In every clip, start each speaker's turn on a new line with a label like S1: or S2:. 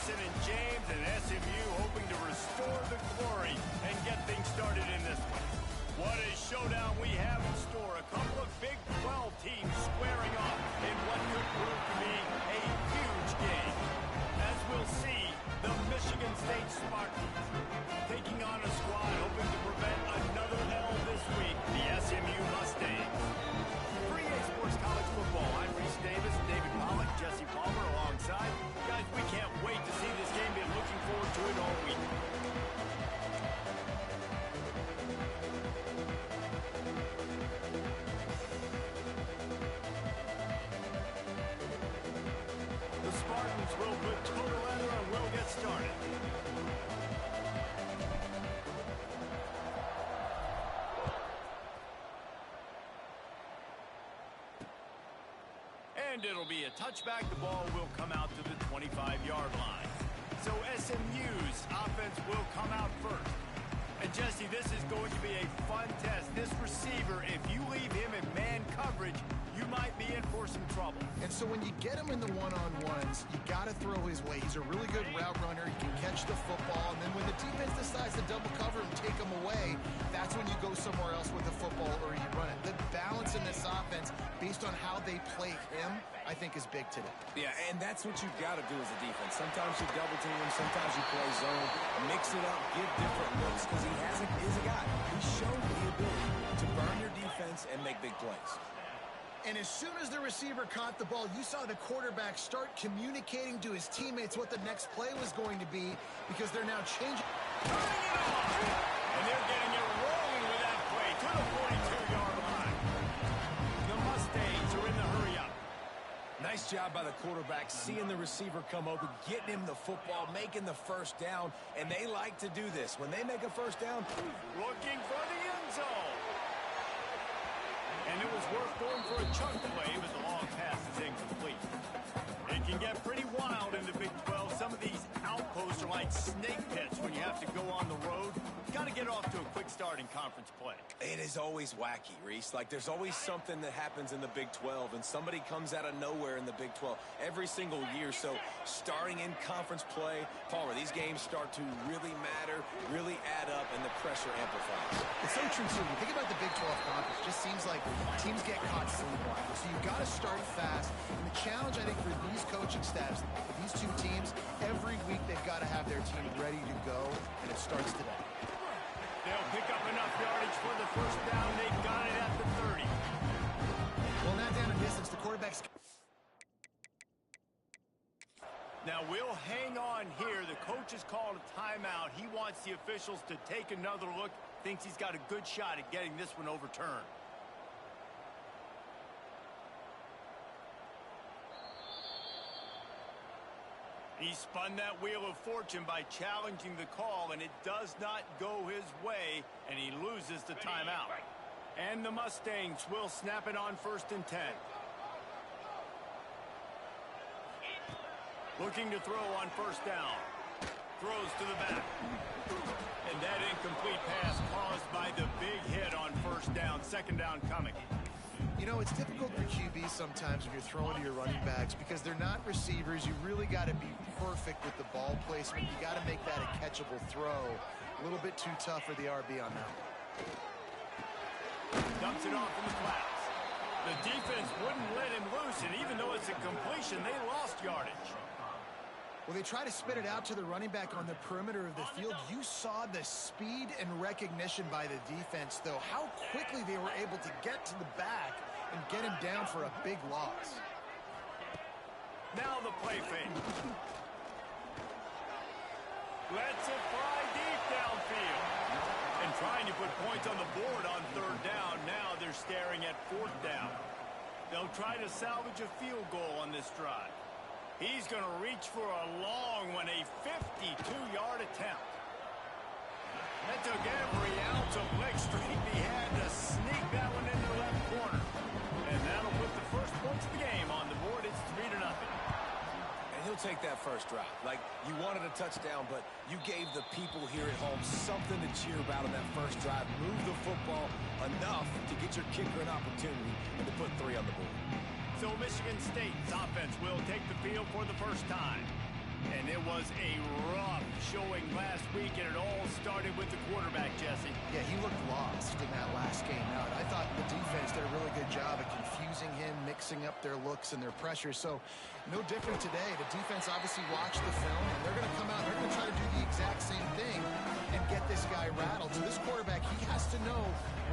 S1: Mason and James, and SMU hoping to restore the glory and get things started in this one. What a showdown we have in store. A couple of Big 12 teams squaring off in what could prove to be a huge game. As we'll see, the Michigan State Spartans taking on a squad hoping to prevent another L this week, the SMU Mustangs. For EA Sports College Football, I'm Reese Davis, David Pollack, Jesse Palmer alongside. Guys, we can't wait to see this game. Been looking forward to it all week. The Spartans will put total leather and we'll get started. And it'll be a touchback. The ball will come out to the 25-yard line. So SMU's offense will come out first. And Jesse, this is going to be a fun test. This receiver, if you leave him in man coverage, you might be in for some trouble.
S2: And so when you get him in the one-on-ones, you got to throw his way. He's a really good route runner. He can catch the football. And then when the defense decides to double cover him, take him away, that's when you go somewhere else with the football or you run it. The balance in this offense, based on how they play him, I think is big today.
S3: Yeah, and that's what you've got to do as a defense. Sometimes you double team him, sometimes you play zone, mix it up, give different looks, because he is a guy. He showed the ability to burn your defense and make big plays.
S2: And as soon as the receiver caught the ball, you saw the quarterback start communicating to his teammates what the next play was going to be, because they're now changing.
S1: Turning it off! And they're getting it rolling with that play to the 42-yard line. The Mustangs are in the hurry-up.
S3: Nice job by the quarterback, seeing the receiver come open, getting him the football, making the first down, and they like to do this. When they make a first down,
S1: looking for the end zone. And it was worth going for a chunk play, but the long pass is incomplete. It can get pretty wild in the Big 12. Some of these outposts are like snake pits when you have to go on the road. Got to get off to a quick start in conference play.
S3: It is always wacky, Reese. Like, there's always something that happens in the Big 12, and somebody comes out of nowhere in the Big 12 every single year. So starting in conference play, Palmer, these games start to really matter, really add up, and the pressure amplifies.
S2: It's so true, too. When you think about the Big 12 conference, it just seems like teams get caught sleepwalking. So you've got to start fast. And the challenge, I think, for these coaching staffs, for these two teams, every week they've got to have their team ready to go, and it starts today.
S1: They'll pick up enough yardage for the first down. They got it at the 30.
S2: Well, not down in distance. The quarterback's...
S1: Now, we'll hang on here. The coach has called a timeout. He wants the officials to take another look. Thinks he's got a good shot at getting this one overturned. He spun that wheel of fortune by challenging the call, and it does not go his way, and he loses the timeout. And the Mustangs will snap it on 1st and 10. Looking to throw on first down. Throws to the back. And that incomplete pass caused by the big hit on first down. 2nd down coming.
S2: You know, it's difficult for QBs sometimes when you're throwing to your running backs because they're not receivers. You really got to be perfect with the ball placement. You got to make that a catchable throw. A little bit too tough for the RB on that one.
S1: Dumps it off in the flats. The defense wouldn't let him loose, and even though it's a completion, they lost yardage.
S2: Well, they try to spit it out to the running back on the perimeter of the field. You saw the speed and recognition by the defense, though. How quickly they were able to get to the back and get him down for a big loss.
S1: Now the play fake. Lets it fly deep downfield. And trying to put points on the board on 3rd down. Now they're staring at 4th down. They'll try to salvage a field goal on this drive. He's going to reach for a long one, a 52-yard attempt. That took every ounce of leg strength he had to sneak that one into the left corner. And that'll put the first points of the game on the board. It's 3-0.
S3: And he'll take that first drive. Like, you wanted a touchdown, but you gave the people here at home something to cheer about on that first drive. Move the football enough to get your kicker an opportunity and to put 3 on the board.
S1: So Michigan State's offense will take the field for the first time. And it was a rough showing last week, and it all started with the quarterback, Jesse.
S2: Yeah, he looked lost in that last game out. I thought the defense did a really good job of confusing him, mixing up their looks and their pressure. So no different today. The defense obviously watched the film, and they're going to come out and they're going to try to do the exact same thing and get this guy rattled. So this quarterback, he has to know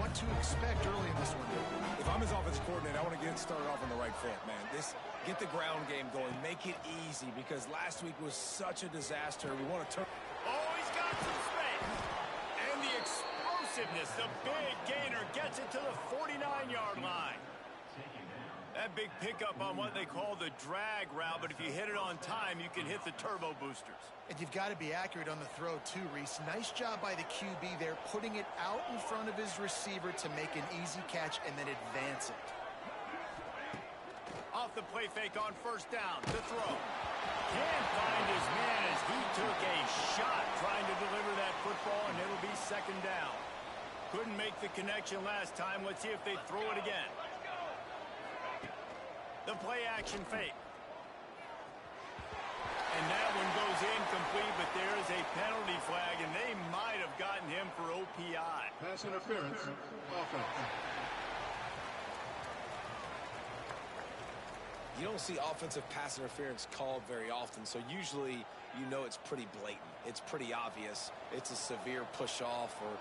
S2: what to expect early in this one.
S3: If I'm his offensive coordinator, I want to get started off on the right foot, man. Get the ground game going. Make it easy, because last week was such a disaster. We want to turn.
S1: Oh, he's got some space. And the explosiveness, the big gainer gets it to the 49-yard line. That big pickup on what they call the drag route, but if you hit it on time, you can hit the turbo boosters.
S2: And you've got to be accurate on the throw too, Reese. Nice job by the QB there, putting it out in front of his receiver to make an easy catch and then advance it.
S1: Off the play fake on first down. The throw. Can't find his man as he took a shot trying to deliver that football, and it'll be second down. Couldn't make the connection last time. Let's see if they throw it again. The play action fake. And that one goes incomplete, but there is a penalty flag, and they might have gotten him for OPI.
S4: Pass interference, offense.
S3: You don't see offensive pass interference called very often, so usually you know it's pretty blatant. It's pretty obvious. It's a severe push-off, or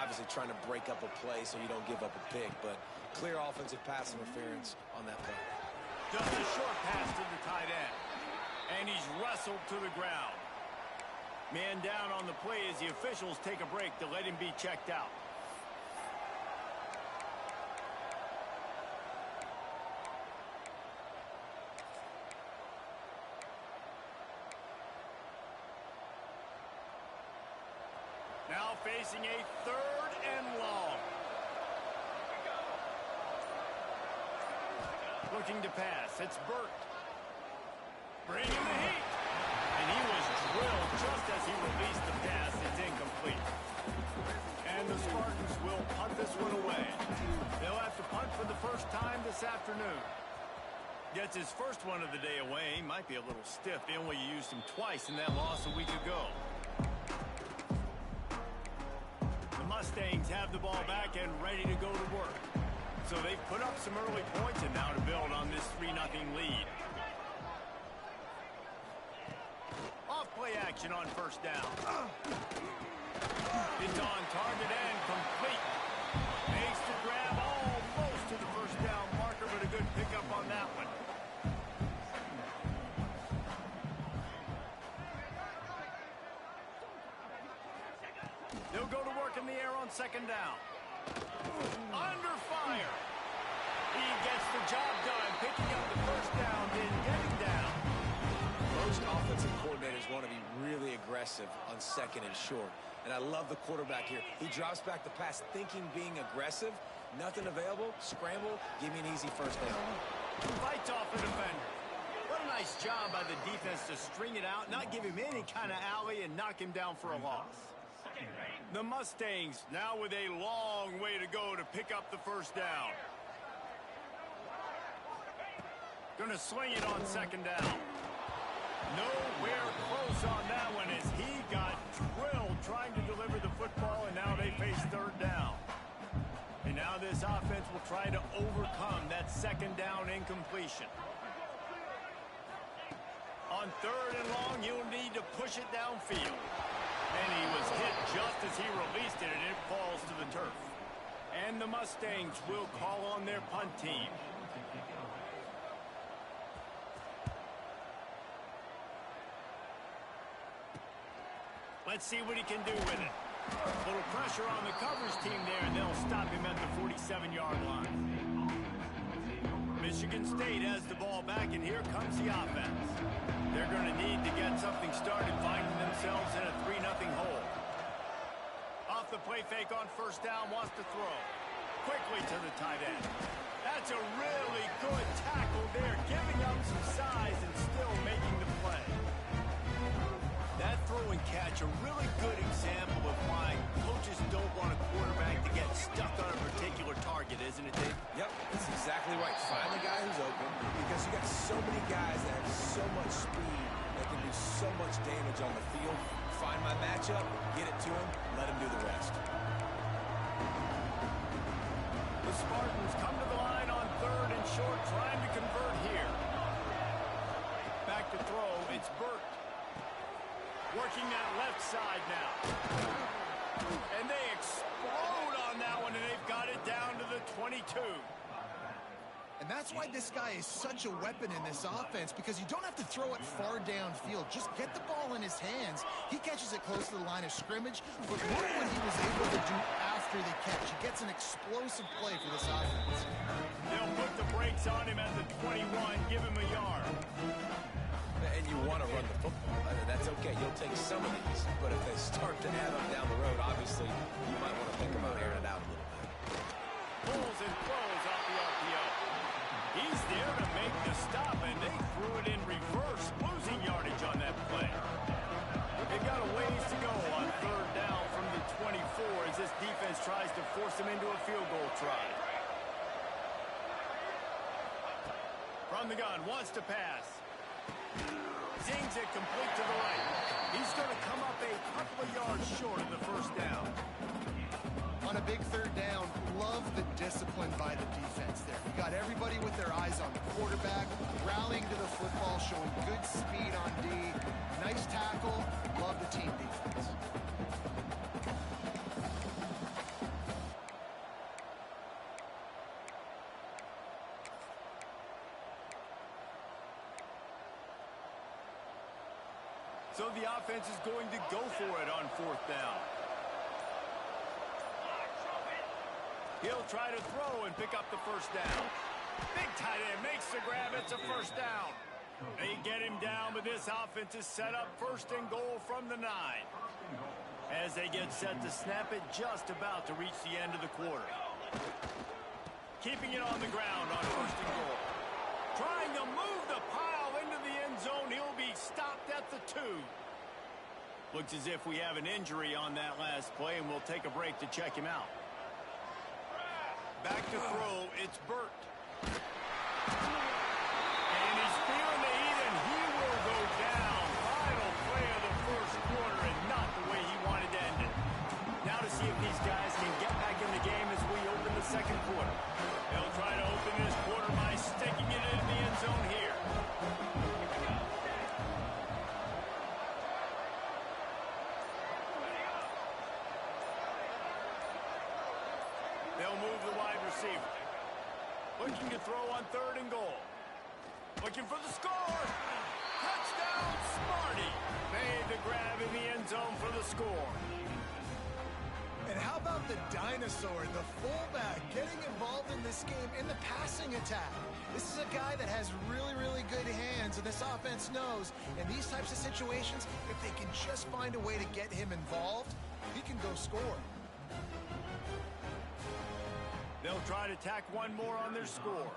S3: obviously trying to break up a play so you don't give up a pick, but clear offensive pass interference on that play.
S1: Just a short pass to the tight end. And he's wrestled to the ground. Man down on the play as the officials take a break to let him be checked out. Now facing a 3rd and long. Looking to pass. It's Burt. Bringing the heat. And he was drilled just as he released the pass. It's incomplete. And the Spartans will punt this one away. They'll have to punt for the first time this afternoon. Gets his first one of the day away. He might be a little stiff. They only used him twice in that loss a week ago. The Mustangs have the ball back and ready to go to work. So they've put up some early points and now to build on this 3-0 lead. Off play action on first down. It's on target and complete. Makes the grab almost to the first down marker, but a good pickup on that one. They'll go to work in the air on second down. Under fire. He gets the job done, picking up the first down, then getting down.
S3: Most offensive coordinators want to be really aggressive on second and short. And I love the quarterback here. He drops back the pass thinking being aggressive. Nothing available. Scramble. Give me an easy first down.
S1: Fights off the defender. What a nice job by the defense to string it out, not give him any kind of alley, and knock him down for a loss. The Mustangs now with a long way to go to pick up the first down. Gonna swing it on second down. Nowhere close on that one as he got drilled trying to deliver the football, and now they face third down. And now this offense will try to overcome that second down incompletion. On third and long, you'll need to push it downfield. And he was hit just as he released it, and it falls to the turf. And the Mustangs will call on their punt team. Let's see what he can do with it. A little pressure on the coverage team there, and they'll stop him at the 47-yard line. Michigan State has the ball back, and here comes the offense. They're going to need to get something started, finding themselves in a 3-0 hole. Off the play fake on first down, wants to throw. Quickly to the tight end. That's a really good tackle there, giving up some size and still making the play. That throw and catch, a really good example of why coaches don't want a quarterback to get stuck on a particular target, isn't it, Dave?
S3: Yep, that's exactly right. Find the guy who's open, because you got so many guys that have so much speed They can do so much damage on the field. Find my matchup, get it to him, let him do the rest.
S1: The Spartans come to the line on 3rd and short, trying to convert here. Back to throw, it's Burt. Working that left side now. And they explode on that one, and they've got it down to the 22.
S2: And that's why this guy is such a weapon in this offense, because you don't have to throw it far downfield. Just get the ball in his hands. He catches it close to the line of scrimmage, but look what he was able to do after the catch. He gets an explosive play for this offense.
S1: They'll put the brakes on him at the 21, give him a yard.
S3: And you want to run the football. That's okay. You'll take some of these, but if they start to add up down the road, obviously, you might want to think about airing it out a little bit.
S1: Pulls and throws off the RPO. He's there to make the stop, and they threw it in reverse, losing yardage on that play. They've got a ways to go on 3rd down from the 24 as this defense tries to force them into a field goal try. From the gun, wants to pass. Zings it complete to the right. He's going to come up a couple of yards short of the 1st down.
S2: On a big 3rd down, love the discipline by the defense there. You got everybody with their eyes on the quarterback, rallying to the football, showing good speed on D. Nice tackle. Love the team defense.
S1: So the offense is going to go for it on 4th down. He'll try to throw and pick up the 1st down. Big tight end makes the grab. It's a 1st down. They get him down, but this offense is set up 1st and goal from the 9. As they get set to snap it, just about to reach the end of the quarter. Keeping it on the ground on 1st and goal. Trying to move the pile into the end zone. He'll be stopped at the 2. Looks as if we have an injury on that last play, and we'll take a break to check him out. Back to throw, it's Burt. And he's feeling the heat, and he will go down. Final play of the 1st quarter, and not the way he wanted to end it. Now to see if these guys can get back in the game as we open the 2nd quarter. They'll try to open this quarter by sticking it in the end zone here. They'll move the wide receiver. Looking to throw on 3rd and goal. Looking for the score. Touchdown, Smarty. Made the grab in the end zone for the score.
S2: And how about the dinosaur, the fullback, getting involved in this game in the passing attack? This is a guy that has really, really good hands, and this offense knows in these types of situations, if they can just find a way to get him involved, he can go score.
S1: They'll try to tack one more on their score.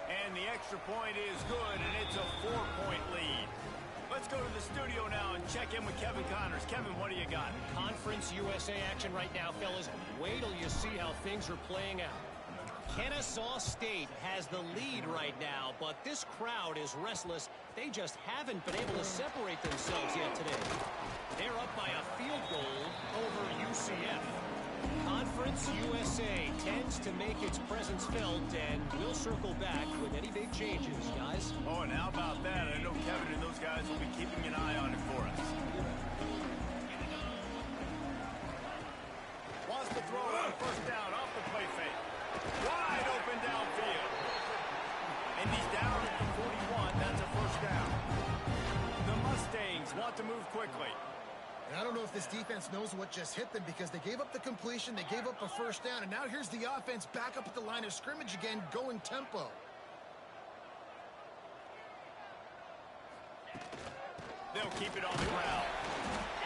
S1: And the extra point is good, and it's a 4-point lead. Let's go to the studio now and check in with Kevin Connors. Kevin, what do you got?
S5: Conference USA action right now, fellas. Wait till you see how things are playing out. Kennesaw State has the lead right now, but this crowd is restless. They just haven't been able to separate themselves yet today. They're up by a field goal over UCF. Conference USA tends to make its presence felt, and we'll circle back with any big changes, guys.
S1: Oh, and how about that? I know Kevin and those guys will be keeping an eye on it for us. Wants to throw it on 1st down off the play fake. Wide open downfield. And he's down at the 41. That's a 1st down. The Mustangs want to move quickly.
S2: And I don't know if this defense knows what just hit them, because they gave up the completion, they gave up a 1st down, and now here's the offense back up at the line of scrimmage again, going tempo.
S1: They'll keep it on the ground.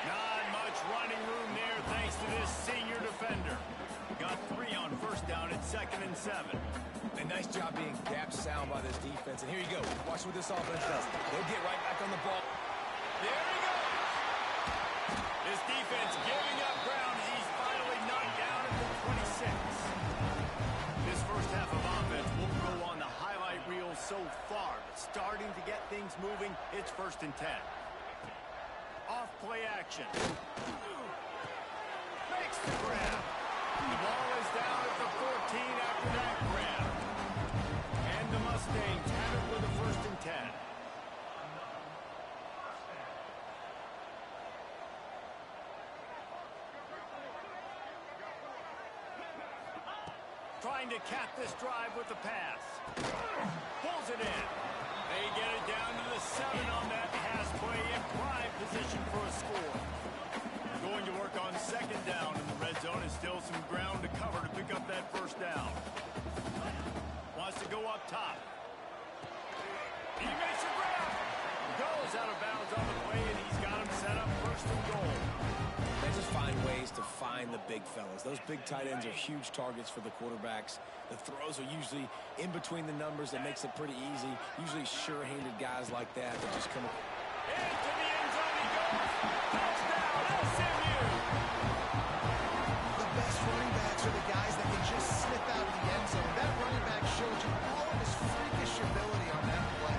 S1: Not much running room there thanks to this senior defender. Got 3 on 1st down at 2nd and 7.
S3: A nice job being gap sound by this defense. And here you go. Watch what this offense does. They'll get right back on the ball.
S1: There he goes. This defense giving up ground as he's finally knocked down at the 26. This 1st half of offense won't go on the highlight reel so far, but starting to get things first and 10. Off play action. Makes the grab. The ball is down at the 14 after that grab. And the Mustangs have it with a first and 10. Trying to cap this drive with the pass. Pulls it in. They get it down to the 7 on that pass play in prime position for a score. Going to work on second down in the red zone, and still some ground to cover to pick up that first down. Wants to go up top. He makes a grab. Goes out of bounds on the play, and he's got him set up first and goal.
S3: They just find ways to find the big fellas. Those big tight ends are huge targets for the quarterbacks. The throws are usually in between the numbers. That makes it pretty easy. Usually sure-handed guys like that just come up.
S1: Into the end zone he goes. Touchdown, SMU.
S2: The best running backs are the guys that can just slip out of the end zone. That running back showed you all of his freakish ability on that play.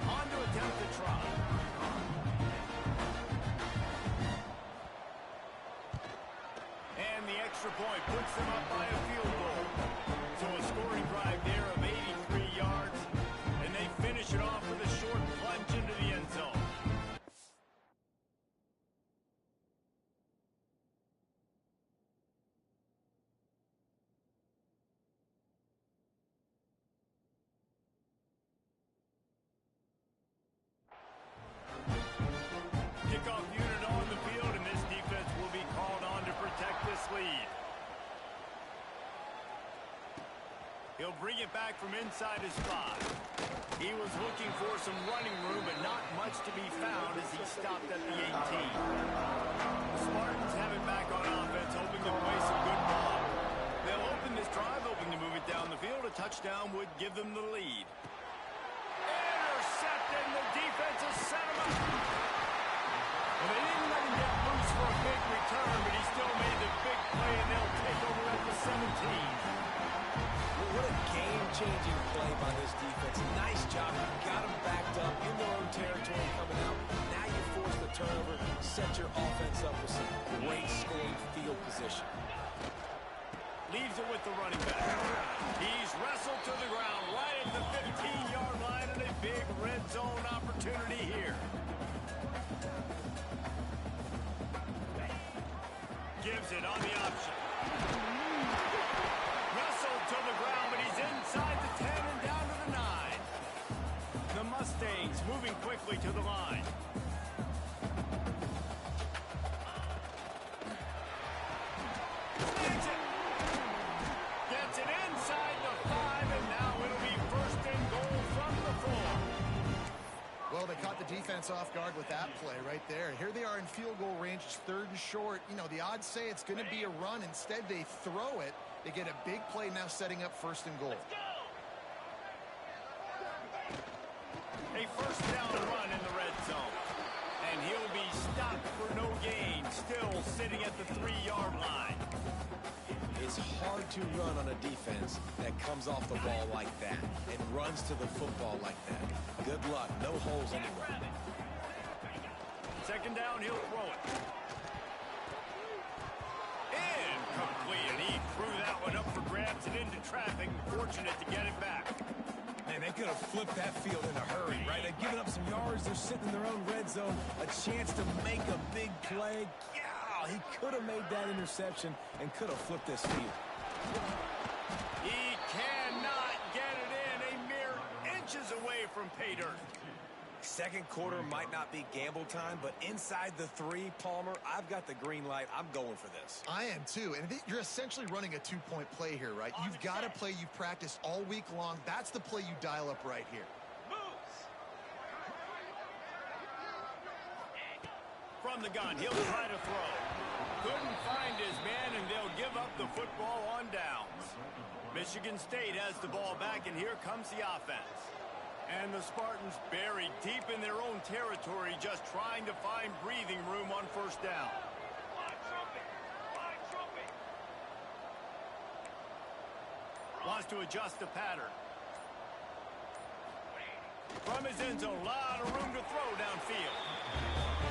S1: On to attempt the try. And the extra point puts them up by a field goal. So a scoring drive there of 83 yards. And they finish it off with a short plunge into the end zone. Kickoff unit on the field, and this defense will be called on to protect this lead. He'll bring it back from inside his 5. He was looking for some running room, but not much to be found as he stopped at the 18. The Spartans have it back on offense, hoping to play some good ball. They'll open this drive, hoping to move it down the field. A touchdown would give them the lead. Intercepted, the defense has set him up. Well, they didn't let him get loose for a big return, but he still made the big play, and they'll take over at the 17.
S3: What a game-changing play by this defense. Nice job. Got them backed up in their own territory coming out. Now you force the turnover, set your offense up with some great scoring field position.
S1: Leaves it with the running back. He's wrestled to the ground right at the 15-yard line, and a big red zone opportunity here. Gives it on the option. Wrestled to the ground, but he's inside the 10 and down to the 9. The Mustangs moving quickly to the line. Snags it. Gets it inside the 5, and now it'll be first and goal from the 4.
S2: Well, they caught the defense off guard with that play right there. Here they are in field goal range. It's 3rd and short. You know, the odds say it's going to be a run. Instead, they throw it. They get a big play now setting up first and goal.
S1: A first down run in the red zone. And he'll be stopped for no gain. Still sitting at the 3-yard line.
S3: It's hard to run on a defense that comes off the ball like that and runs to the football like that. Good luck. No holes anywhere.
S1: Second down, he'll throw it. Incomplete, and he threw that one up for grabs and into traffic. Fortunate to get it back.
S3: Man, they could have flipped that field in a hurry, right? They've given up some yards. They're sitting in their own red zone. A chance to make a big play. Yeah, he could have made that interception and could have flipped this field.
S1: He cannot get it in. A mere inches away from pay dirt.
S3: Second quarter might not be gamble time, but inside the 3, Palmer, I've got the green light. I'm going for this.
S2: I am too, and you're essentially running a 2-point play here, right? You've got a play you've practiced all week long. That's the play you dial up right here.
S1: From the gun, he'll try to throw. Couldn't find his man, and they'll give up the football on downs. Michigan State has the ball back, and here comes the offense. And the Spartans buried deep in their own territory, just trying to find breathing room on first down. Wants to adjust the pattern. From his end zone, a lot of room to throw downfield.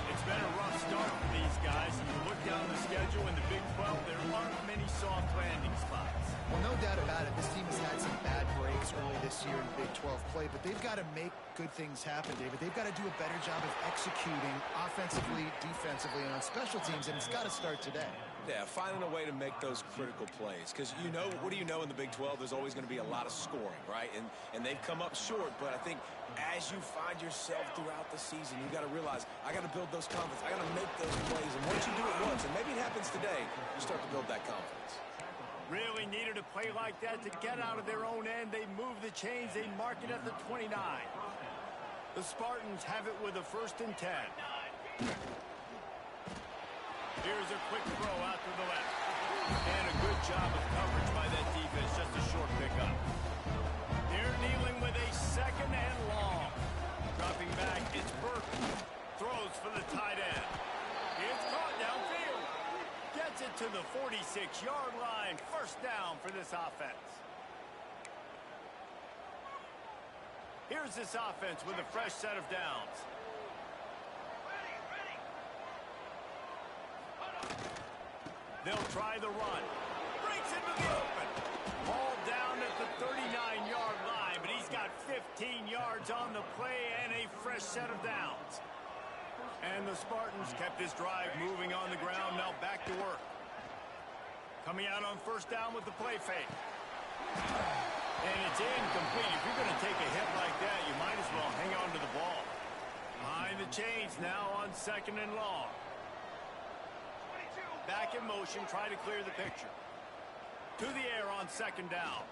S1: It's been a rough start for these guys. And you look down the schedule in the Big 12, there aren't many soft landing spots.
S2: Well, no doubt about it. This team has had some bad breaks early this year in Big 12 play, but they've got to make good things happen, David. They've got to do a better job of executing offensively, defensively, and on special teams, and it's got to start today.
S3: Yeah, finding a way to make those critical plays. Because, you know, what do you know in the Big 12? There's always going to be a lot of scoring, right? And they've come up short, but I think as you find yourself throughout the season, you got to realize, I got to build those confidence. I got to make those plays. And once you do it once, and maybe it happens today, you start to build that confidence.
S1: Really needed a play like that to get out of their own end. They move the chains. They mark it at the 29. The Spartans have it with a 1st and 10. Here's a quick throw out to the left. And a good job of coverage by that defense. Just a short pickup. They're dealing with a 2nd and long. Dropping back, it's Burton. Throws for the tight end. It's caught downfield. Gets it to the 46-yard line. 1st down for this offense. Here's this offense with a fresh set of downs. They'll try the run. Breaks into the open. Ball down at the 39-yard line, but he's got 15 yards on the play and a fresh set of downs. And the Spartans kept this drive moving on the ground. Now back to work. Coming out on 1st down with the play fake. And it's incomplete. If you're going to take a hit like that, you might as well hang on to the ball. Behind the chains now on 2nd and long. Back in motion, try to clear the picture. To the air on 2nd down.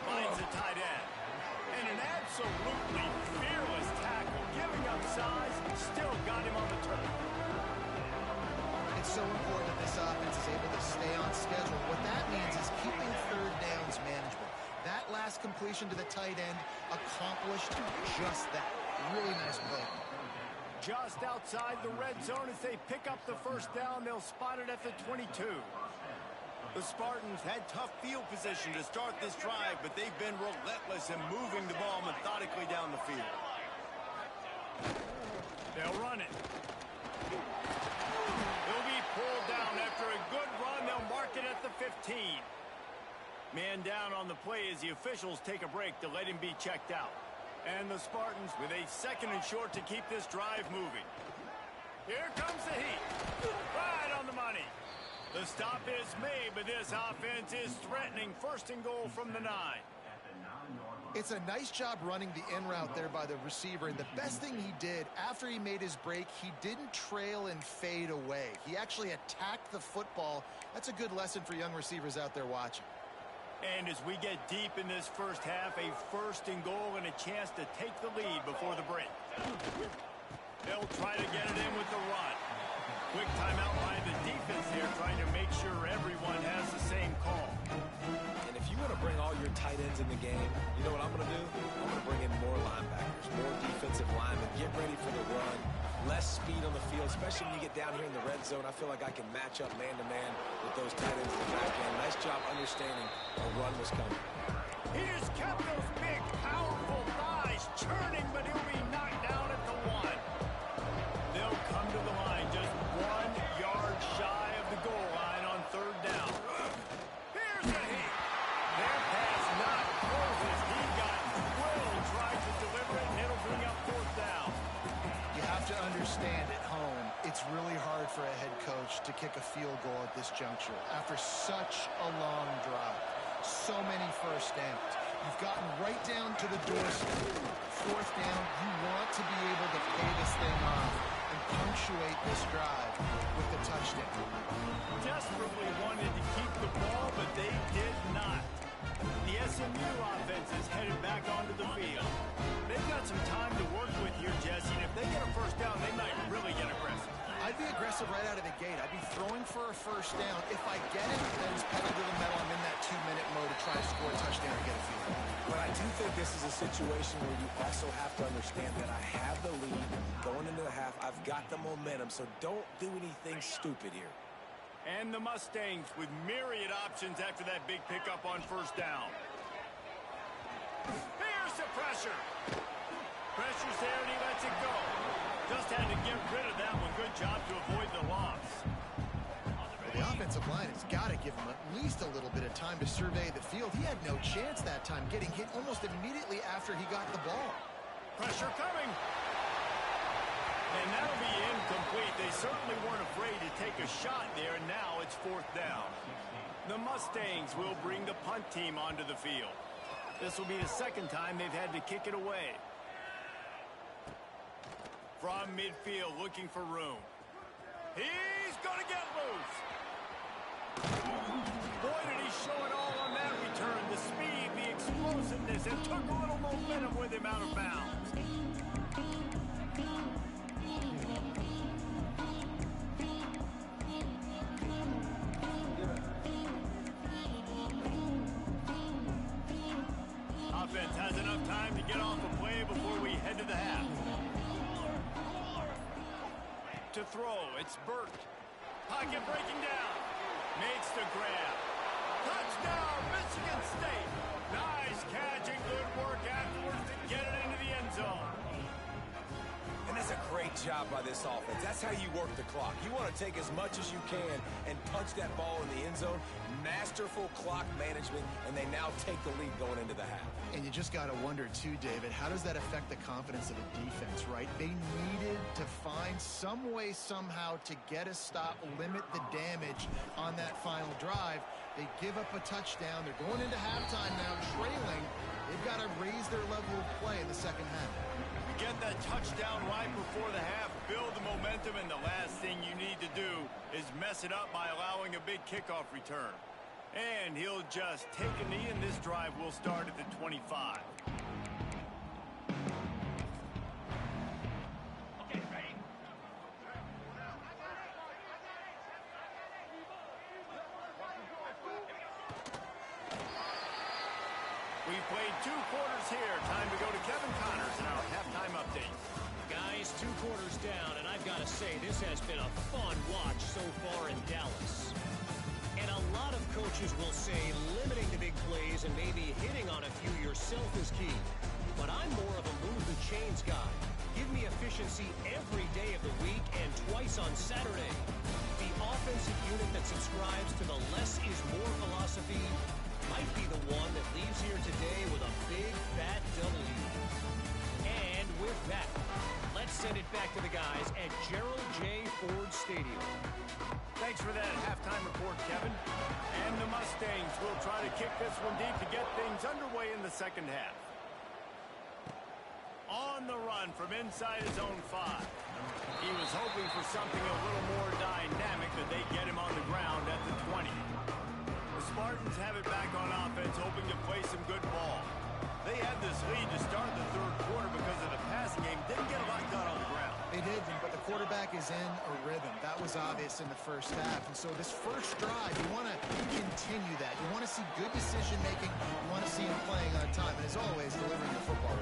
S1: Finds the tight end. And an absolutely fearless tackle. Giving up size, still got him on the turf.
S2: It's so important that this offense is able to stay on schedule. What that means is keeping 3rd downs manageable. That last completion to the tight end accomplished just that. Really nice play.
S1: Just outside the red zone as they pick up the 1st down. They'll spot it at the 22. The Spartans had tough field position to start this drive, but they've been relentless in moving the ball methodically down the field. They'll run it. He'll be pulled down after a good run. They'll mark it at the 15. Man down on the play as the officials take a break to let him be checked out. And the Spartans with a 2nd and short to keep this drive moving. Here comes the heat. Right on the money. The stop is made, but this offense is threatening. 1st and goal from the 9.
S2: It's a nice job running the in route there by the receiver. And the best thing he did after he made his break, he didn't trail and fade away. He actually attacked the football. That's a good lesson for young receivers out there watching.
S1: And as we get deep in this 1st half, a 1st and goal and a chance to take the lead before the break. They'll try to get it in with the run. Quick timeout by the defense here, trying to make sure everyone has the same call.
S3: And if you want to bring all your tight ends in the game, you know what I'm going to do? I'm going to bring in more linebackers, more defensive linemen, get ready for the run, less speed on the field, especially when you get down here in the red zone. I feel like I can match up man-to-man with those tight ends in the back end. Nice job understanding a run was coming.
S1: He just kept those big, powerful thighs churning, but he'll be knocked down at the 1. They'll come to the line just 1 yard shy of the goal line on 3rd down. Here's the heat. Their pass not closes. He got Will tried to deliver it, and it'll bring up 4th down.
S2: You have to understand at home, it's really hard for a head coach to kick a field goal at this juncture after such a long drive. So many 1st downs. You've gotten right down to the doorstep. 4th down, you want to be able to pay this thing off and punctuate this drive with the touchdown.
S1: Desperately wanted to keep the ball, but they did not. The SMU offense is headed back onto the field. They've got some time to work with here, Jesse, and if they get a 1st down, they might really get aggressive.
S2: I'd be aggressive right out of the gate. I'd be throwing for a 1st down. If I get it, then it's pedal to the metal. I'm in that 2-minute mode to try to score a touchdown or get a field goal.
S3: But I do think this is a situation where you also have to understand that I have the lead going into the half. I've got the momentum, so don't do anything stupid here.
S1: And the Mustangs with myriad options after that big pickup on first down. Here's the pressure. Pressure's there and he lets it go. Just had to get rid of that one. Good job to avoid the loss.
S2: The offensive line has got to give him at least a little bit of time to survey the field. He had no chance that time, getting hit almost immediately after he got the ball.
S1: Pressure coming. And that'll be incomplete. They certainly weren't afraid to take a shot there, and now it's fourth down. The Mustangs will bring the punt team onto the field. This will be the second time they've had to kick it away. From midfield, looking for room. He's going to get loose. Boy, did he show it all on that return. The speed, the explosiveness, and took a little momentum with him out of bounds. Offense has enough time to get off a play before we head to the half. To throw, it's Burt. Pocket breaking down. Makes the grab. Touchdown, Michigan State. Nice catch and good work afterwards to get it into the end zone.
S3: And that's a great job by this offense. That's how you work the clock. You want to take as much as you can and punch that ball in the end zone. Masterful clock management, and they now take the lead going into the half.
S2: And you just got to wonder, too, David, how does that affect the confidence of the defense, right? They needed to find some way, somehow, to get a stop, limit the damage on that final drive. They give up a touchdown. They're going into halftime now, trailing. They've got to raise their level of play in the second half.
S1: Get that touchdown right before the half, build the momentum, and the last thing you need to do is mess it up by allowing a big kickoff return. And he'll just take a knee, and this drive will start at the 25. Okay, ready? We've played 2 quarters here. Time to go to Kevin Connors in our halftime update.
S5: Guys, 2 quarters down, and I've got to say, this has been a fun watch so far in Dallas. And a lot of coaches will say limiting the big plays and maybe hitting on a few yourself is key. But I'm more of a move the chains guy. Give me efficiency every day of the week and twice on Saturday. The offensive unit that subscribes to the less is more philosophy might be the one that leaves here today with a big, fat W. And with that, let's send it back to the guys at Gerald J. Ford Stadium.
S1: Thanks for that halftime report, Kevin. And the Mustangs will try to kick this one deep to get things underway in the second half. On the run from inside his own 5. He was hoping for something a little more dynamic, but they get him on the ground at the 20. The Spartans have it back on offense, hoping to play some good ball. They had this lead to start the third quarter because of the passing game. Didn't get a lot done on the ground.
S2: They didn't, but the quarterback is in a rhythm. That was obvious in the first half. And so this first drive, you want to continue that. You want to see good decision-making. You want to see him playing on time. And as always, delivering the football.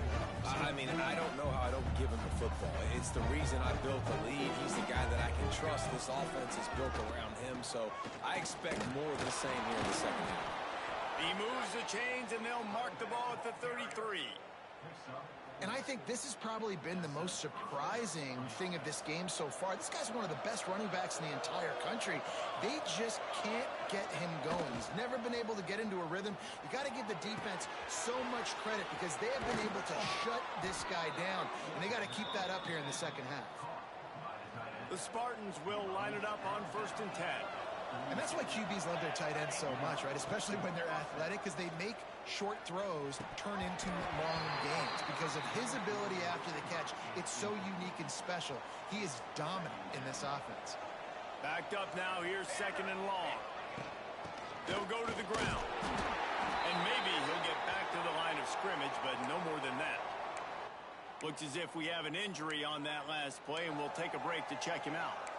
S3: I mean, I don't know how I don't give him the football. It's the reason I built the lead. He's the guy that I can trust. This offense is built around him. So I expect more of the same here in the second half.
S1: He moves the chains, and they'll mark the ball at the 33.
S2: And I think this has probably been the most surprising thing of this game so far. This guy's one of the best running backs in the entire country. They just can't get him going. He's never been able to get into a rhythm. You got to give the defense so much credit because they have been able to shut this guy down. And they got to keep that up here in the second half.
S1: The Spartans will line it up on 1st and 10.
S2: And that's why QBs love their tight ends so much, right? Especially when they're athletic, because they make short throws turn into long games. Because of his ability after the catch, it's so unique and special. He is dominant in this offense.
S1: Backed up now, here's 2nd and long. They'll go to the ground. And maybe he'll get back to the line of scrimmage, but no more than that. Looks as if we have an injury on that last play, and we'll take a break to check him out.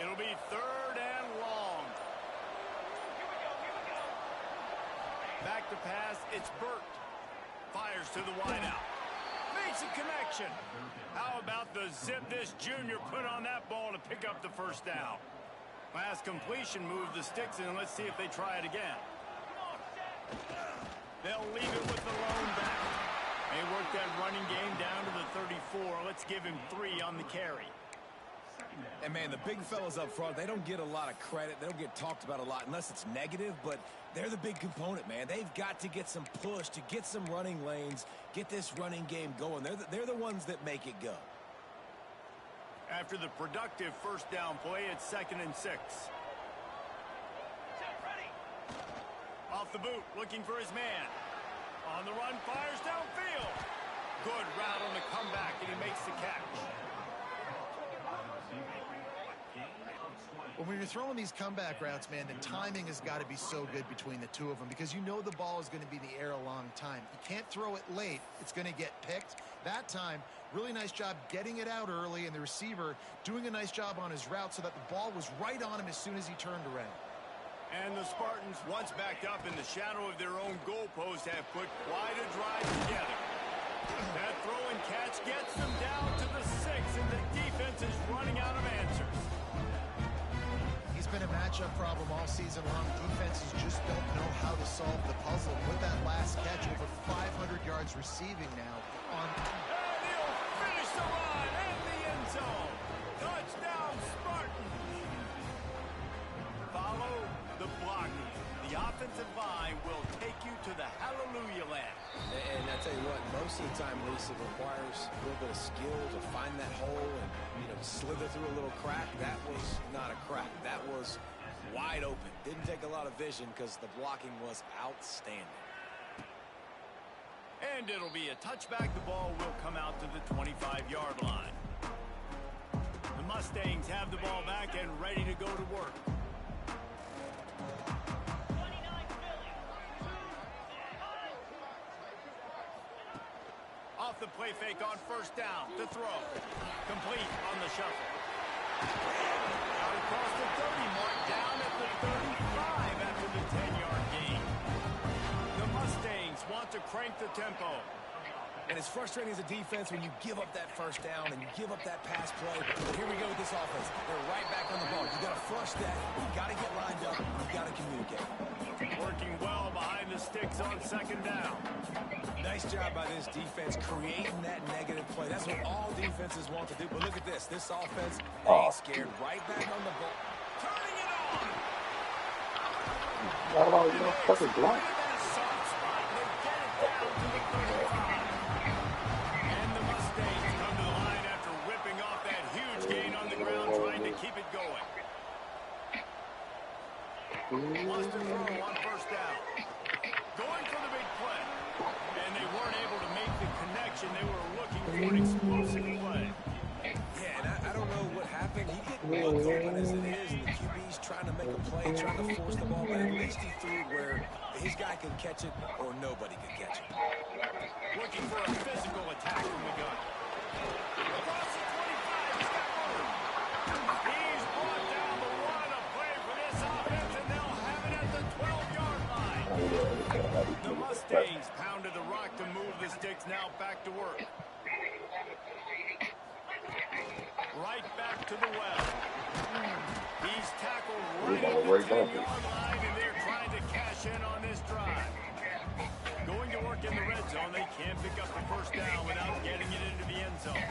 S1: It'll be 3rd and long. Back to pass, it's Burt. Fires to the wideout. Makes a connection. How about the zip this junior put on that ball to pick up the first down? Last completion moved the sticks in. Let's see if they try it again. They'll leave it with the lone back. They work that running game down to the 34. Let's give him 3 on the carry.
S3: And, man, the big fellas up front, they don't get a lot of credit. They don't get talked about a lot unless it's negative, but they're the big component, man. They've got to get some push, to get some running lanes, get this running game going. They're the ones that make it go.
S1: After the productive first down play, it's 2nd and 6. Off the boot, looking for his man. On the run, fires downfield. Good route on the comeback, and he makes the catch.
S2: When you're throwing these comeback routes, man, the timing has got to be so good between the two of them because you know the ball is going to be in the air a long time. You can't throw it late. It's going to get picked. That time, really nice job getting it out early, and the receiver doing a nice job on his route so that the ball was right on him as soon as he turned around.
S1: And the Spartans, once backed up in the shadow of their own goalpost, have put quite a drive together. That throw and catch gets them down to the 6, and the defense is running out of answers.
S2: He's been a matchup problem all season long. Defenses just don't know how to solve the puzzle. With that last catch, over 500 yards receiving now on...
S1: And he'll finish the run in the end zone. Touchdown, Spartans. Follow the blocking. The offensive line will take you to the hallelujah land.
S3: And I tell you what, most of the time, Lisa, requires a little bit of skill to find that hole and, slither through a little crack. That was not a crack. That was wide open. Didn't take a lot of vision because the blocking was outstanding.
S1: And it'll be a touchback. The ball will come out to the 25-yard line. The Mustangs have the ball back and ready to go to work. Off the play fake on first down. To throw. Complete on the shuffle. Out across the 30 mark. Down at the 35 after the 10-yard gain. The Mustangs want to crank the tempo.
S3: And it's frustrating as a defense when you give up that first down and you give up that pass play. But here we go with this offense. They're right back on the ball. You got to flush that. You got to get lined up. You got to communicate.
S1: Working well behind the sticks on second down.
S3: Nice job by this defense creating that negative play. That's what all defenses want to do. But look at this. This offense, they ain't scared. Right back on the ball.
S1: Turning it on.
S6: Oh, you know, fucking block.
S1: Soft spot. They get it down to the 35. And the Mustangs come to the line after ripping off that huge gain on the ground, trying to keep it going. Wants to throw on first down. Going for the big play. And they weren't able to make the connection. They were looking for an explosive play.
S3: Yeah, and I don't know what happened. He didn't look open as it is, and the QB's trying to make a play, trying to force the ball, but at least he threw it where his guy could catch it or nobody could catch it.
S1: Looking for a physical attack from the gun. Across the 25, he's got room. He's brought down the run. A play for this offense, and they'll have it at the 12-yard line. The Mustangs pounded the rock to move the sticks. Now back to work. Right back to the well. He's tackled right at the 10-yard line, and they're trying to cash in on this drive. Going to work in the red zone. They can't pick up the first down without getting it into the end zone.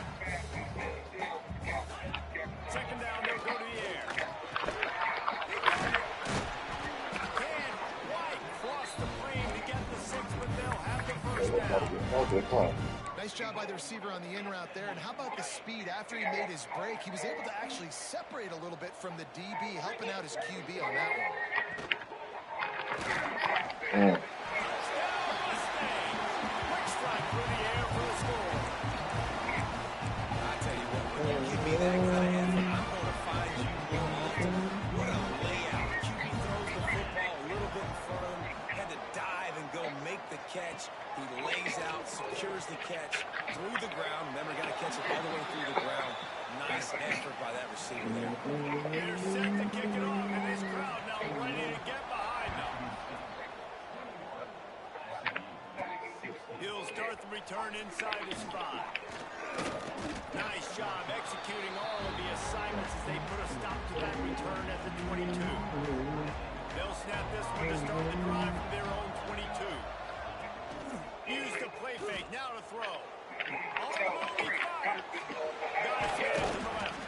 S1: Second down, they'll go to the air. Can't quite cross the plane to get the 6, but they'll have the first down.
S2: Nice job by the receiver on the in route there. And how about the speed after he made his break? He was able to actually separate a little bit from the DB, helping out his QB on that one.
S1: Quick strike through the air for the score.
S3: I tell you what, when you give me that kind of effort, I'm going to find you more often. What a layout. QB throws the football a little bit in front of him, had to dive and go make the catch. He lays out, secures the catch through the ground. Never got to catch it all the way through the ground. Nice effort by that receiver there.
S1: They're set to kick it off, and this crowd now ready to get behind them. return inside his 5. Nice job executing all of the assignments as they put a stop to that return at the 22. They'll snap this one to start the drive from their own 22. Use the play fake, now to throw. On the move, he fired. Got his hand to the left.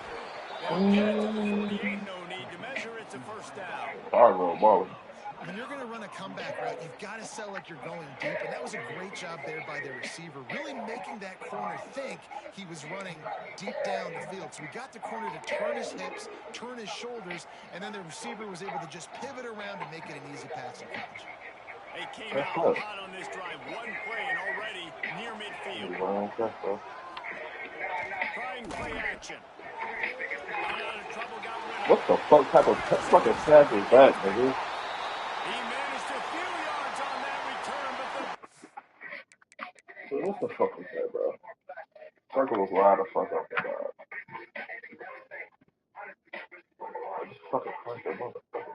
S1: They'll get it to the 48, no need to measure, it's a first down.
S2: When you're going to run a comeback route, you've got to sell like you're going deep, and that was a great job there by the receiver, really making that corner think he was running deep down the field. So we got the corner to turn his hips, turn his shoulders, and then the receiver was able to just pivot around and make it an easy passing catch.
S1: They came out hot on this drive. One play and already near midfield. Trying play action. Got out of trouble, got rid of it.
S6: What the fuck type of fucking pass is that, nigga?
S1: He managed a few yards on that return, but
S6: What the fuck is that, bro? Circle was wide the fuck up, bro. Just fucking punch that motherfucker.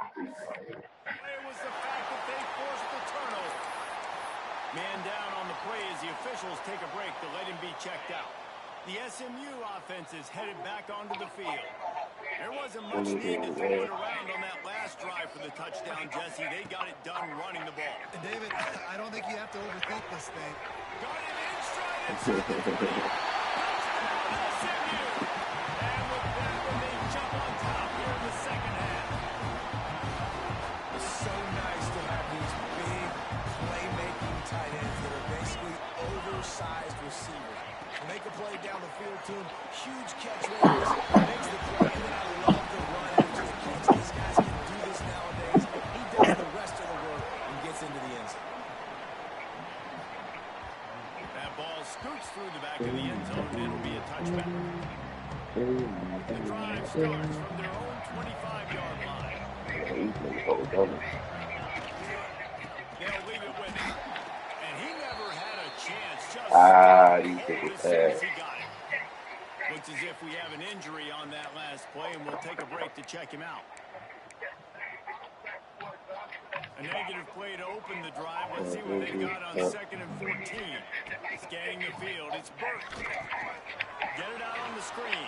S1: it was the fact that they forced the turnover. Man down on the play as the officials take a break to let him be checked out. The SMU offense is headed back onto the field. There wasn't much need to throw it around on that last drive for the touchdown, Jesse. They got it done running the ball.
S2: And David, I don't think you have to overthink this thing.
S1: Got it in stride and touchdown SMU. And with that one, they jump on top here in the second half.
S3: It's so nice to have these big playmaking tight ends that are basically oversized receivers. Make a play down the field to him. Huge catch radius. Makes the play. And then I love the run after the catch. These guys can do this nowadays. He does the rest of the work and gets into the end zone.
S1: That ball scoots through the back of the end zone, and it'll be a touchback. The drive starts from their own 25-yard line. They'll leave it with him. And he never had a chance. Just as soon as he got it. Looks as if we have an injury on that last play, and we'll take a break to check him out. A negative play to open the drive. Let's see what they've got on 2nd and 14. Scanning the field. It's Burt. Get it out on the screen.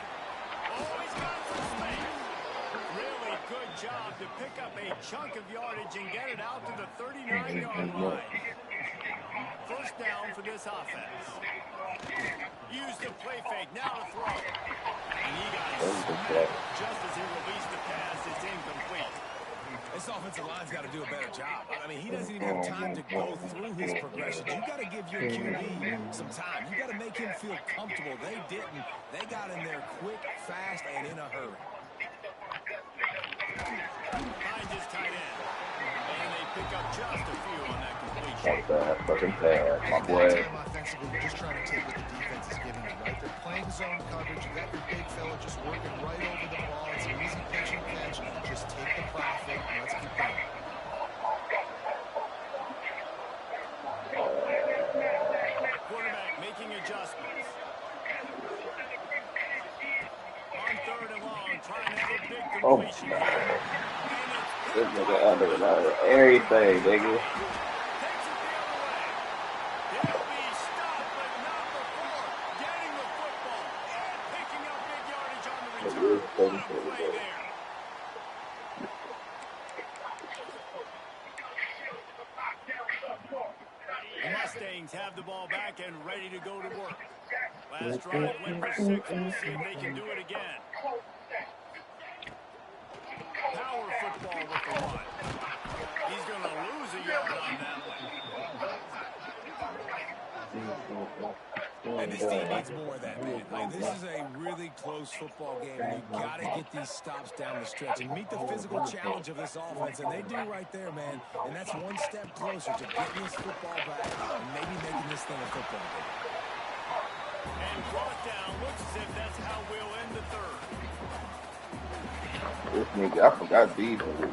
S1: Oh, he's got some space. Really good job to pick up a chunk of yardage and get it out to the 39-yard line. First down for this offense. Use the play fake. Now to throw. And he got it just as he released the pass. It's incomplete.
S3: This offensive line's got to do a better job. I mean, he doesn't even have time to go through his progressions. You got to give your QB some time. You got to make him feel comfortable. They didn't. They got in there quick, fast, and in a hurry.
S1: Finds his tight end. And they pick up just a few on that completion.
S6: Like that fucking pass, my boy.
S2: Offensively, you're just trying to take what the defense is giving you, right? They're playing zone coverage. You got your big fella just working right over the ball. It's an easy pitch and catch. Just take the profit and let's keep going.
S1: Quarterback making adjustments. On 3rd and long, trying to have a big completion.
S6: This nigga under everything, nigga.
S1: Takes it the other way. He'll be stopped, but not before getting the football and picking up big yardage on the return. What a play there. The Mustangs have the ball back and ready to go to work. Last drive went for 6. We'll see if they can do it again. Power football with the 1. He's going to lose a yard on that one.
S3: And this team needs more of that, man. Like, this is a really close football game, and you've got to get these stops down the stretch and meet the physical challenge of this offense, and they do right there, man. And that's one step closer to getting this football back and maybe making this thing a football game.
S1: And brought down. Looks as if that's how we'll end the 3rd.
S6: This nigga, I forgot these niggas.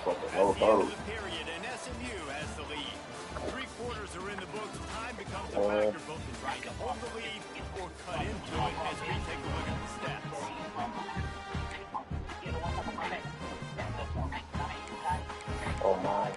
S6: Fucking no hurdle.
S1: Period, and SMU has the lead. 3 quarters are in the books. Time becomes a factor, both in trying to hold the lead or cut into it as we take a look at the stats.
S6: Oh my.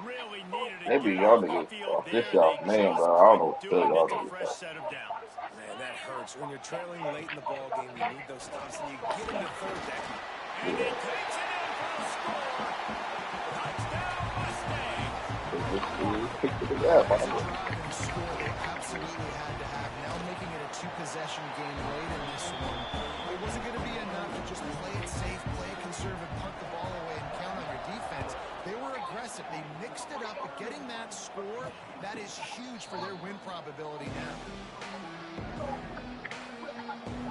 S1: Really needed to
S6: They be
S1: get
S6: y'all
S1: off the
S6: niggas
S1: field
S6: off
S1: there.
S6: this y'all
S1: They
S6: man,
S1: just
S6: bro. I don't know
S1: couldn't
S6: what
S1: do
S6: the
S1: it.
S6: hell y'all
S1: It's a
S6: niggas
S1: fresh
S6: got.
S1: set of downs.
S3: Man, that hurts. When you're trailing late in the ball game, you need those stops, and you get into third down.
S1: And he takes it in for the score. Touchdown, Mustang.
S6: Picked it
S2: Well,
S6: up.
S2: that was a drive and score they absolutely had to have. Now making it a two-possession game late in this one. It wasn't going to be enough to just play it safe, play it conservative, punt the ball away, and count on your defense. They were aggressive. They mixed it up, but getting that score, that is huge for their win probability now.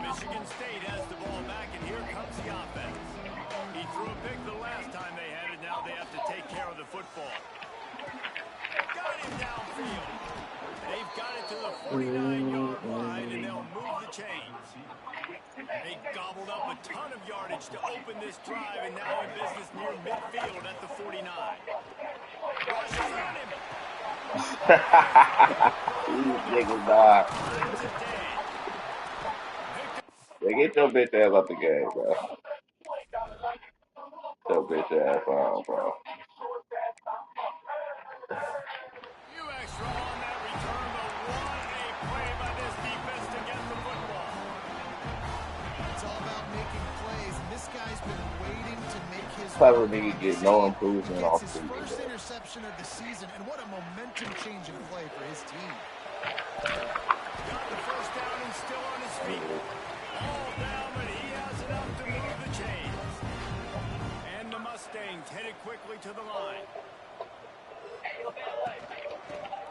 S1: Michigan State has the ball back, and here comes the offense. He threw a pick the last time they had it. Now they have to take care of the football. Got him downfield. They've got it to the 49-yard line, and they'll move the chains. They gobbled up a ton of yardage to open this drive, and now in business near midfield at the 49. Rushes on him.
S6: These niggas die. They get your bitch ass out the game, bro. Your bitch ass on, bro.
S1: You extra on that return, but what a play by this defense to get the football.
S2: It's all about making plays, and this guy's been waiting to make his
S6: Clever
S2: mark
S6: nigga
S2: on
S6: get
S2: this
S6: no
S2: team.
S6: improvement
S2: He
S6: off
S2: gets his
S6: the
S2: first interception of the season, and what a momentum-changing play for his team.
S1: Got the first down and still on his feet. All down, but he has enough to move the chains. And the Mustangs headed quickly to the line.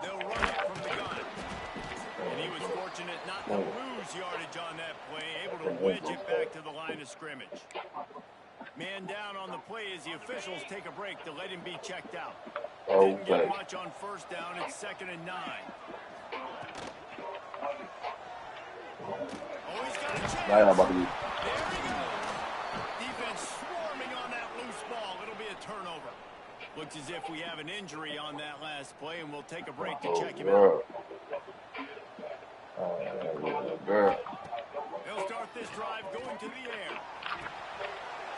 S1: They'll run it from the gun. And he was fortunate not to lose yardage on that play, able to wedge it back to the line of scrimmage. Man down on the play as the officials take a break to let him be checked out. Didn't get much on first down. It's 2nd and 9. Oh, he's got a chance. There he goes. Defense swarming on that loose ball. It'll be a turnover. Looks as if we have an injury on that last play, and we'll take a break to check him out. They'll start this drive going to the air.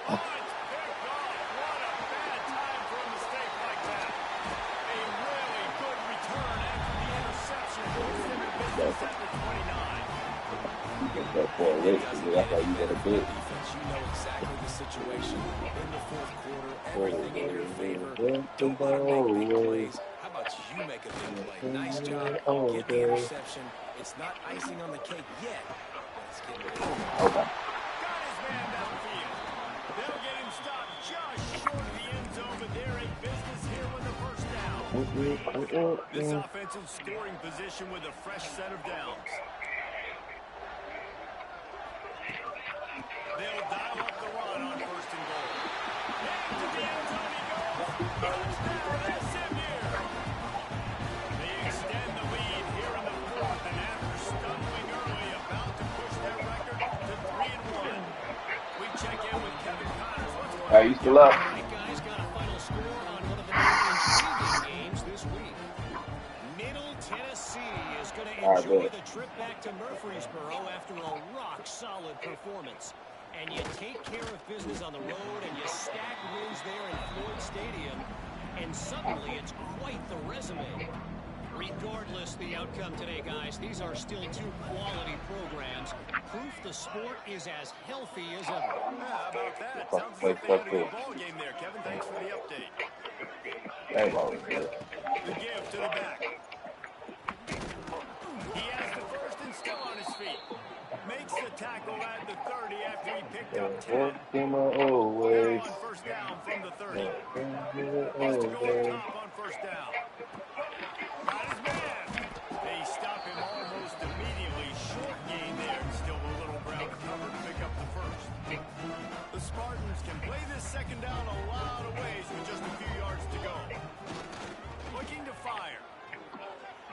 S1: Oh, it's picked off. What a bad time for a mistake like that. A really good return after the interception. Puts them in business at the 29.
S6: That's how you get a bit.
S3: Defense, you know exactly the situation. In the fourth quarter, everything in your favor. Don't let them make big plays. How about you make a big play? Nice job. Get the interception. It's not icing on the cake yet, but it's getting close.
S1: Got his man downfield. They'll get him stopped just short of the end zone, but they're in business here with the first down. This offensive scoring position with a fresh set of downs. They'll dial up the run on 1st and goal. Into the end zone he goes. Touchdown, SMU. They extend the lead here in the 4th, and after stumbling early, about to push their record to 3-1. We check in with Kevin Connors. What's going on?
S6: You still up?
S5: All right, guys, got a final score on one of the more intriguing games this week. Middle Tennessee is going to enjoy the trip back to Murfreesboro after a rock-solid performance. And you take care of business on the road, and you stack wins there in Floyd Stadium, and suddenly it's quite the resume. Regardless the outcome today, guys, these are still two quality programs. Proof the sport is as healthy as ever.
S1: How about that? Sounds like they had a good ball game there, Kevin. Thanks for the update. The give to the back. He has the first and still on his feet. Makes the tackle at the 30 after he picked up 10. Now on first down from the 30. Has to go up top on first down. Got his man. They stop him almost immediately. Short gain there. Still a little ground to cover to pick up the first. The Spartans can play this 2nd down a lot of ways with just a few yards to go. Looking to fire.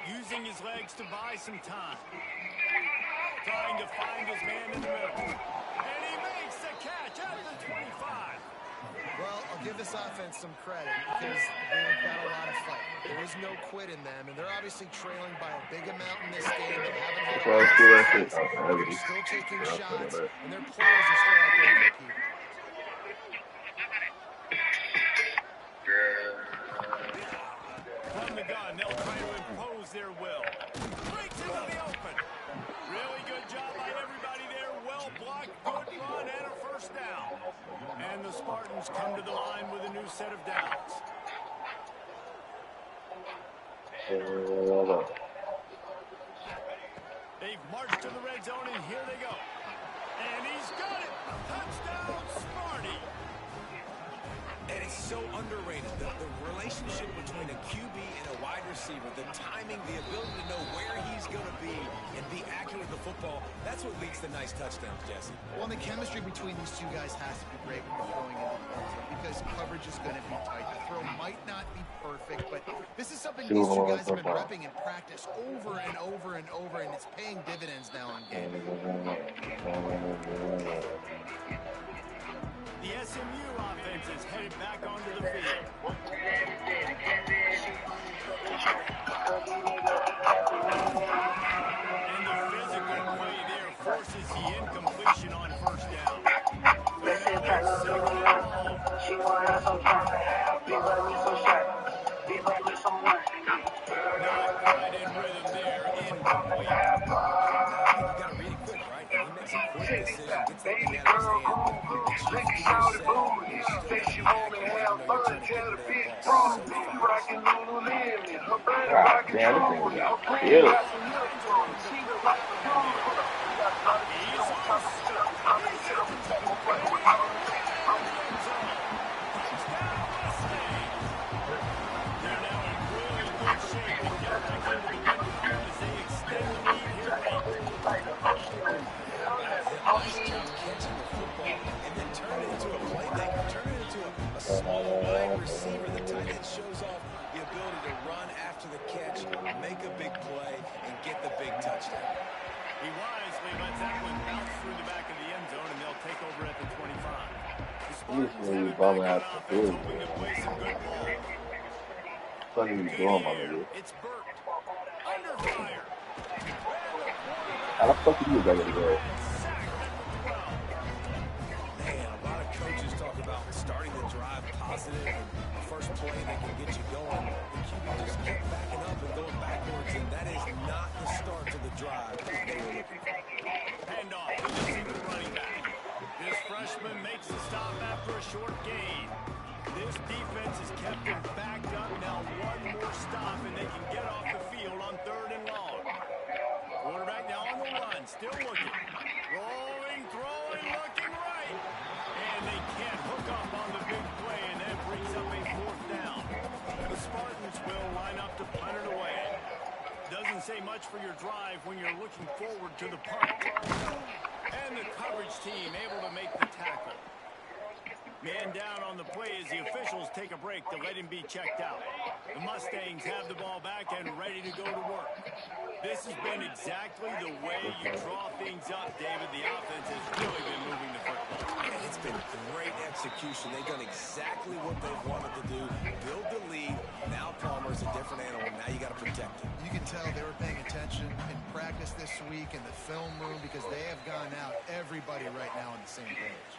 S1: Using his legs to buy some time. Trying to find his man in the middle. And he makes the catch at the 25.
S2: Well, I'll give this offense some credit because they've got a lot of fight. There is no quit in them, and they're obviously trailing by a big amount in this game. They haven't had a lot of success. They're still taking shots, and their players are still out there competing.
S1: they'll try to impose their will. Breaks into the open. Really good job by everybody there. Well blocked, good run, and a first down. And the Spartans come to the line with a new set of downs. They've marched to the red zone, and here they go. And he's got it. Touchdown, Sparty.
S3: And it's so underrated, the relationship between a QB and a wide receiver, the timing, the ability to know where he's going to be and be accurate with the football, that's what leads to nice touchdowns, Jesse.
S2: Well, and the chemistry between these two guys has to be great when you're throwing into the end zone because coverage is going to be tight. The throw might not be perfect, but this is something these two guys have been repping in practice over and over and over, and it's paying dividends now in game.
S1: The SMU offense is headed back onto the field. And the physical play there forces the incompletion on first down.
S7: She wanted some traffic. Be like me some shot. Be like me some work.
S1: Not quite in rhythm there. Incomplete.
S3: You got to read it quick, right? And he makes a quick decision, gets that thing out of his hand.
S6: God damn, this thing got killed.
S3: Receiver, the tight end shows off the ability to run after the catch, make a big play, and get the big touchdown.
S1: He wisely lets that one bounce through the back of the end zone, and they'll take over at the 25. The Spartans have it back on offense, hoping to play some good ball. It's Burt. Under fire.
S6: How the fuck are you going to go?
S3: Coaches talk about starting the drive positive and the first play that can get you going. The QB just kept backing up and going backwards, and that is not the start to the drive they were looking for.
S1: Handoff to the single running back. This freshman makes the stop after a short gain. This defense has kept him backed up. Now one more stop, and they can get off the field on 3rd and long. Quarterback now on the run, still looking. Rolling, throwing, looking right. And they can't hook up on the big play, and that brings up a 4th down. The Spartans will line up to punt it away. Doesn't say much for your drive when you're looking forward to the punt. And the coverage team able to make the tackle. Man down on the play as the officials take a break to let him be checked out. The Mustangs have the ball back and ready to go to work. This has been exactly the way you draw things up, David. The offense has really been moving the football.
S3: And it's been great execution. They've done exactly what they've wanted to do. Build the lead. Now Palmer's a different animal. Now you got to protect him.
S2: You can tell they were paying attention in practice this week in the film room because they have gone out, everybody right now on the same page.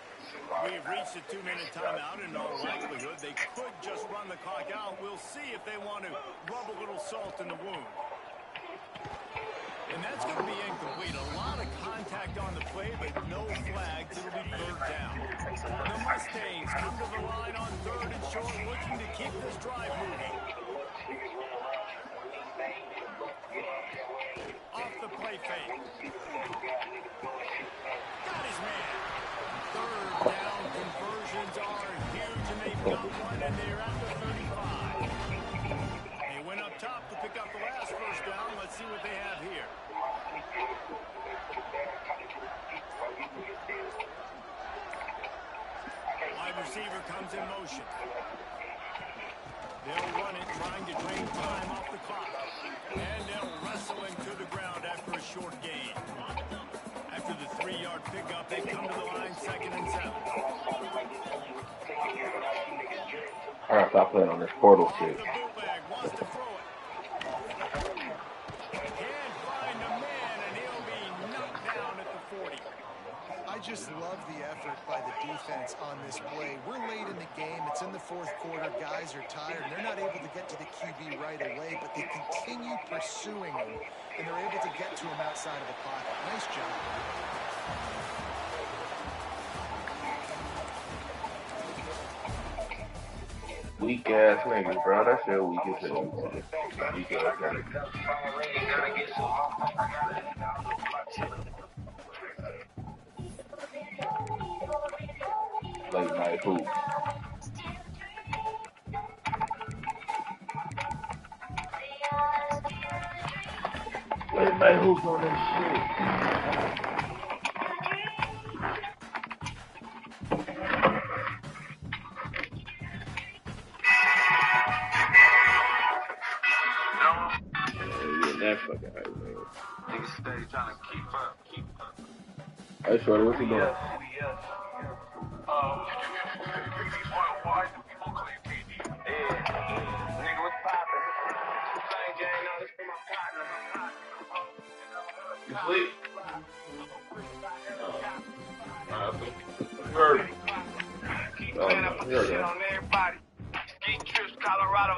S1: We've reached a 2-minute timeout. In all likelihood, they could just run the clock out. We'll see if they want to rub a little salt in the wound. And that's going to be incomplete. A lot of contact on the play, but no flags. It'll be 3rd down. The Mustangs come to the line on 3rd and short, looking to keep this drive moving. Off the play fake. Got his man. 3rd down conversions are huge, and they've got one, and they're at the 35. They went up top to pick up the last first down. Let's see what they have here. Wide receiver comes in motion. They'll run it, trying to drain time off the clock. And they'll wrestle him to the ground after a short gain. After the 3-yard pickup, they come to the line 2nd and 7.
S6: I gotta stop playing on this portal shit.
S1: The bootleg wants to throw it. Can't find a man, and he'll be knocked down at the 40.
S2: I just love the effort by the defense on this play. We're late in the game. It's in the fourth quarter. Guys are tired. They're not able to get to the QB right away, but they continue pursuing him, and they're able to get to him outside of the pocket. Nice job.
S6: Weak ass niggas, bro. That shit weak as hell. Weak ass niggas. Late night hoops. Late night hoops on that shit. That fucking hype, man.
S8: Niggas stay trying to keep up.
S6: Hey, Shorty, what's he doing?
S8: Why do people call you PD? Nigga, what's poppin'? Same gang, no, this is my partner.
S6: You sleep? Heard.
S8: Keep playing up the shit on everybody. Ski trips, Colorado.